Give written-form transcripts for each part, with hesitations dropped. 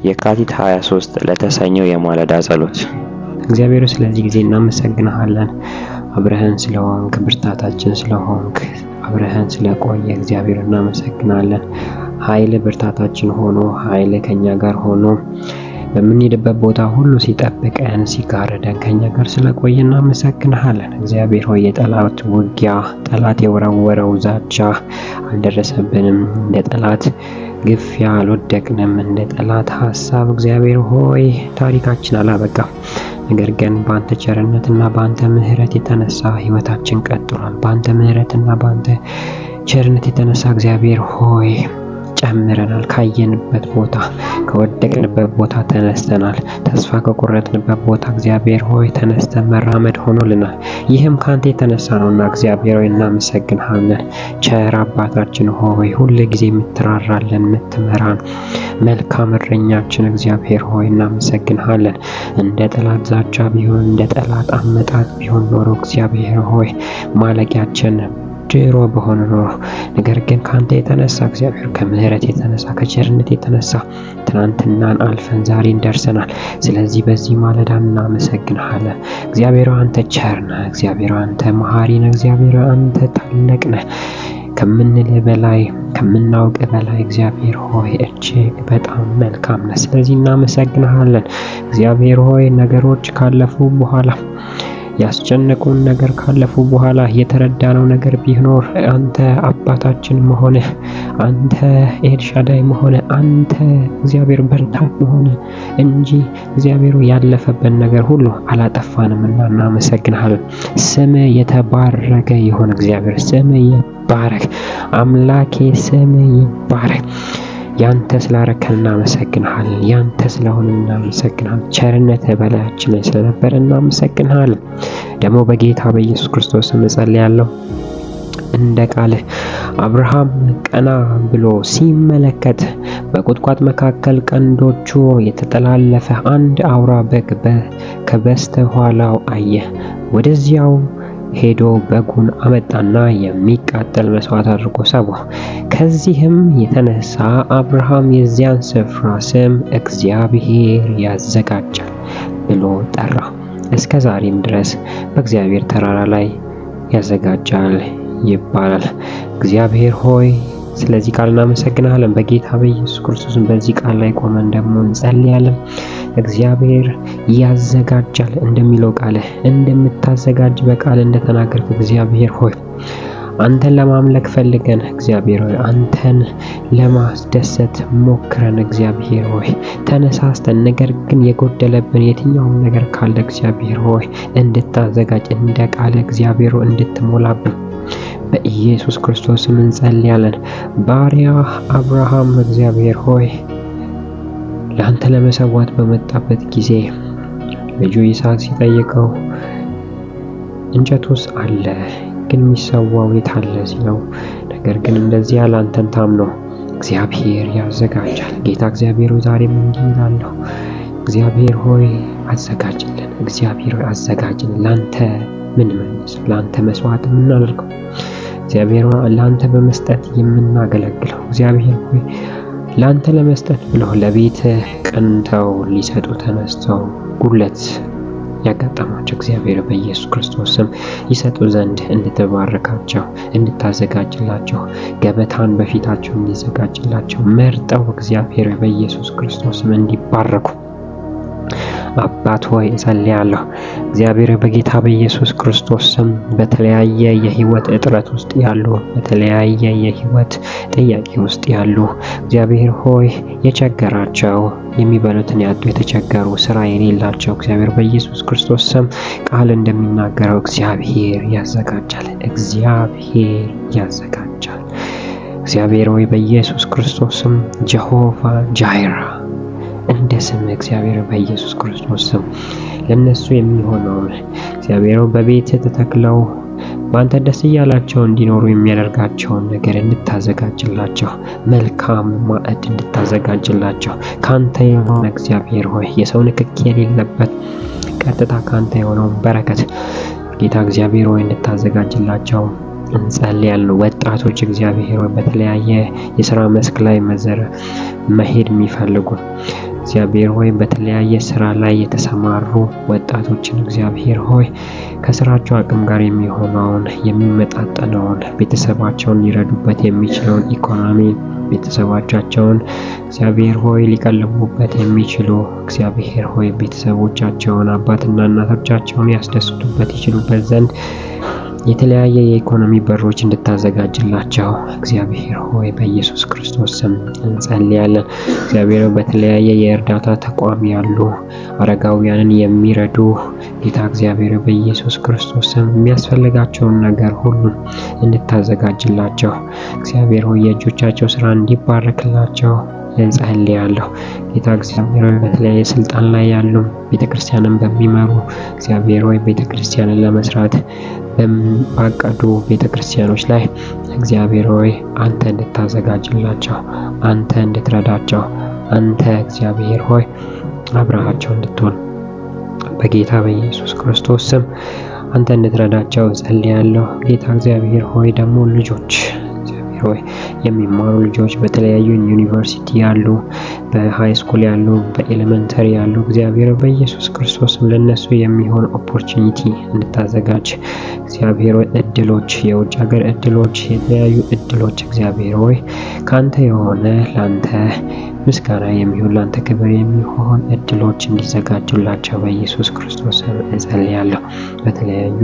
የካቲት 23 ለተሰኘው የማለዳ ጸሎት። እግዚአብሔር ስለዚህ ጊዜ እናመሰግንሃለን። አብረህን ስለሆንክ፣ ብርታታችን ስለሆንክ፣ አብረህን ስለቆየ እግዚአብሔር እናመሰግናለን። ኃይል ብርታታችን ሆኖ ኃይል ከኛ ጋር ሆኖ በምንሄድበት ቦታ ሁሉ ሲጠብቀን ሲጋርደን ከኛ ጋር ስለቆየ እናመሰግንሃለን። እግዚአብሔር ሆይ የጠላት ውጊያ፣ ጠላት የወረወረው ዛቻ አልደረሰብንም። እንደ ጠላት ግፊያ አልወደቅንም። እንደ ጠላት ሐሳብ እግዚአብሔር ሆይ ታሪካችን አላበቃም። ነገር ግን በአንተ ቸርነትና በአንተ ምሕረት የተነሳ ሕይወታችን ቀጥሏል። በአንተ ምሕረትና በአንተ ቸርነት የተነሳ እግዚአብሔር ሆይ ጨምረናል። ካየንበት ቦታ ከወደቅንበት ቦታ ተነስተናል። ተስፋ ከቆረጥንበት ቦታ እግዚአብሔር ሆይ ተነስተን መራመድ ሆኖልናል። ይህም ካንተ የተነሳ ነውና እግዚአብሔር ሆይ እናመሰግንሃለን። ቸር አባታችን ሆይ ሁል ጊዜ የምትራራለን የምትመራን መልካም እረኛችን እግዚአብሔር ሆይ እናመሰግንሃለን። እንደ ጠላት ዛቻ ቢሆን እንደ ጠላት አመጣጥ ቢሆን ኖሮ እግዚአብሔር ሆይ ማለቂያችን ድሮ በሆነ ኖሮ፣ ነገር ግን ካንተ የተነሳ እግዚአብሔር ከምሕረት የተነሳ ከቸርነት የተነሳ ትናንትናን አልፈን ዛሬን ደርሰናል። ስለዚህ በዚህ ማለዳ እናመሰግንሃለን። እግዚአብሔር አንተ ቸር ነህ። እግዚአብሔር አንተ መሐሪ ነህ። እግዚአብሔር አንተ ታላቅ ነህ። ከምንል በላይ ከምናውቅ በላይ እግዚአብሔር ሆይ እጅግ በጣም መልካም ነህ። ስለዚህ እናመሰግንሃለን። እግዚአብሔር ሆይ ነገሮች ካለፉ በኋላ ያስጨነቁን ነገር ካለፉ በኋላ የተረዳነው ነገር ቢኖር አንተ አባታችን መሆንህ፣ አንተ ኤልሻዳይ መሆንህ፣ አንተ እግዚአብሔር ብርታት መሆንህ እንጂ እግዚአብሔር ያለፈበት ነገር ሁሉ አላጠፋንምና እናመሰግንሃለን። ስምህ የተባረከ ይሁን። እግዚአብሔር ስምህ ይባረክ። አምላኬ ስምህ ይባረክ። ያንተ ስላረከን እናመሰግንሃለን። ያንተ ስለሆነ እናመሰግንሃለን። ቸርነት በላያችን ላይ ስለነበረ እናመሰግንሃለን። ደግሞ በጌታ በኢየሱስ ክርስቶስ ስም እጸልያለሁ። እንደ ቃልህ አብርሃም ቀና ብሎ ሲመለከት በቁጥቋጥ መካከል ቀንዶቹ የተጠላለፈ አንድ አውራ በግ ከበስተኋላው አየ። ወደዚያው ሄዶ በጉን አመጣና የሚቃጠል መስዋዕት አድርጎ ሰዋው። ከዚህም የተነሳ አብርሃም የዚያን ስፍራ ስም እግዚአብሔር ያዘጋጃል ብሎ ጠራ። እስከ ዛሬም ድረስ በእግዚአብሔር ተራራ ላይ ያዘጋጃል ይባላል። እግዚአብሔር ሆይ ስለዚህ ቃል እናመሰግናለን። በጌታ በኢየሱስ ክርስቶስ በዚህ ቃል ላይ ቆመን ደግሞ እንጸልያለን። እግዚአብሔር ያዘጋጃል እንደሚለው ቃልህ እንደምታዘጋጅ በቃል እንደተናገርክ እግዚአብሔር ሆይ አንተን ለማምለክ ፈልገን እግዚአብሔር ሆይ አንተን ለማስደሰት ሞክረን እግዚአብሔር ሆይ ተነሳስተን፣ ነገር ግን የጎደለብን የትኛውም ነገር ካለ እግዚአብሔር ሆይ እንድታዘጋጅ እንደ ቃል እግዚአብሔር ሆይ እንድትሞላብን በኢየሱስ ክርስቶስ ስም እንጸልያለን። ባሪያ አብርሃም እግዚአብሔር ሆይ ለአንተ ለመሰዋት በመጣበት ጊዜ ልጁ ይስሐቅ ሲጠይቀው እንጨቱስ አለ ግን የሚሰዋው የት አለ ሲለው፣ ነገር ግን እንደዚህ ያለ አንተን ታምኖ እግዚአብሔር ያዘጋጃል። ጌታ እግዚአብሔር ሆይ ዛሬም እንዲህ እላለሁ፣ እግዚአብሔር ሆይ አዘጋጅልን። እግዚአብሔር ሆይ አዘጋጅልን። ላንተ ምን መልስ ላንተ መስዋዕት የምናደርገው እግዚአብሔር ሆይ ላንተ በመስጠት የምናገለግለው እግዚአብሔር ሆይ ላንተ ለመስጠት ብለው ለቤት ቀንተው ሊሰጡ ተነስተው ጉለት ያጋጠማቸው እግዚአብሔር በኢየሱስ ክርስቶስ ስም ይሰጡ ዘንድ እንድትባርካቸው እንድታዘጋጅላቸው ገበታን በፊታቸው እንዲዘጋጅላቸው መርጠው እግዚአብሔር በኢየሱስ ክርስቶስ ስም እንዲባረኩ አባት ሆይ እጸልያለሁ። እግዚአብሔር በጌታ በኢየሱስ ክርስቶስ ስም በተለያየ የህይወት እጥረት ውስጥ ያሉ፣ በተለያየ የህይወት ጥያቄ ውስጥ ያሉ እግዚአብሔር ሆይ የቸገራቸው የሚበሉትን ያጡ የተቸገሩ ስራ የሌላቸው እግዚአብሔር በኢየሱስ ክርስቶስ ስም ቃል እንደሚናገረው እግዚአብሔር ያዘጋጃል። እግዚአብሔር ያዘጋጃል። እግዚአብሔር ሆይ በኢየሱስ ክርስቶስ ስም ጀሆቫ ጃይራ እንደ ስም እግዚአብሔር በኢየሱስ ክርስቶስ ስም ለነሱ የሚሆነውን እግዚአብሔር በቤት ተተክለው በአንተ ደስ እያላቸው እንዲኖሩ የሚያደርጋቸውን ነገር እንድታዘጋጅላቸው፣ መልካም ማዕድ እንድታዘጋጅላቸው ካንተ የሆነ እግዚአብሔር ሆይ የሰው ንክኪ የሌለበት ቀጥታ ካንተ የሆነውን በረከት ጌታ እግዚአብሔር ሆይ እንድታዘጋጅላቸው እንጸልያለን። ወጣቶች እግዚአብሔር ሆይ በተለያየ የሥራ መስክ ላይ መሄድ የሚፈልጉ እግዚአብሔር ሆይ በተለያየ ስራ ላይ የተሰማሩ ወጣቶችን እግዚአብሔር ሆይ ከስራቸው አቅም ጋር የሚሆነውን የሚመጣጠነውን ቤተሰባቸውን ሊረዱበት የሚችለውን ኢኮኖሚ ቤተሰቦቻቸውን እግዚአብሔር ሆይ ሊቀልቡበት የሚችሉ እግዚአብሔር ሆይ ቤተሰቦቻቸውን አባትና እናቶቻቸውን ያስደስቱበት ይችሉበት ዘንድ የተለያየ የኢኮኖሚ በሮች እንድታዘጋጅላቸው እግዚአብሔር ሆይ በኢየሱስ ክርስቶስ ስም እንጸልያለን። እግዚአብሔር በተለያየ የእርዳታ ተቋም ያሉ አረጋውያንን የሚረዱ ጌታ እግዚአብሔር በኢየሱስ ክርስቶስ ስም የሚያስፈልጋቸውን ነገር ሁሉ እንድታዘጋጅላቸው እግዚአብሔር ሆይ የእጆቻቸው ስራ እንዲባረክላቸው እንጸልያለሁ። ጌታ እግዚአብሔር ሆይ በተለያየ ስልጣን ላይ ያሉ ቤተክርስቲያንን በሚመሩ እግዚአብሔር ሆይ ቤተክርስቲያንን ለመስራት ባቀዱ ቤተክርስቲያኖች ላይ እግዚአብሔር ሆይ አንተ እንድታዘጋጅላቸው፣ አንተ እንድትረዳቸው፣ አንተ እግዚአብሔር ሆይ አብረሃቸው እንድትሆን በጌታ በኢየሱስ ክርስቶስ ስም አንተ እንድትረዳቸው ጸልያለሁ። ጌታ እግዚአብሔር ሆይ ደግሞ ልጆች ሆይ የሚማሩ ልጆች በተለያዩ ዩኒቨርሲቲ ያሉ፣ በሃይ ስኩል ያሉ፣ በኤሌመንተሪ ያሉ እግዚአብሔር በኢየሱስ ክርስቶስ ለነሱ የሚሆን ኦፖርቹኒቲ እንድታዘጋጅ እግዚአብሔር ሆይ እድሎች፣ የውጭ ሀገር እድሎች፣ የተለያዩ እድሎች እግዚአብሔር ሆይ ካንተ የሆነ ላንተ ምስጋና የሚሆን ላንተ ክብር የሚሆን እድሎች እንዲዘጋጁላቸው በኢየሱስ ክርስቶስ እጸልያለሁ። በተለያዩ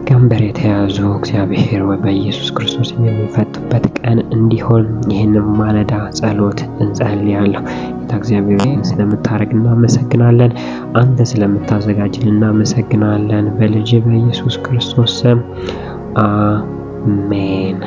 ቀንበር የተያዙ እግዚአብሔር ወይ በኢየሱስ ክርስቶስ የሚፈቱበት ቀን እንዲሆን ይህንን ማለዳ ጸሎት እንጸልያለሁ። ጌታ እግዚአብሔር ስለምታረግ እናመሰግናለን። አንተ ስለምታዘጋጅልን እናመሰግናለን። በልጅ በኢየሱስ ክርስቶስ ስም አሜን።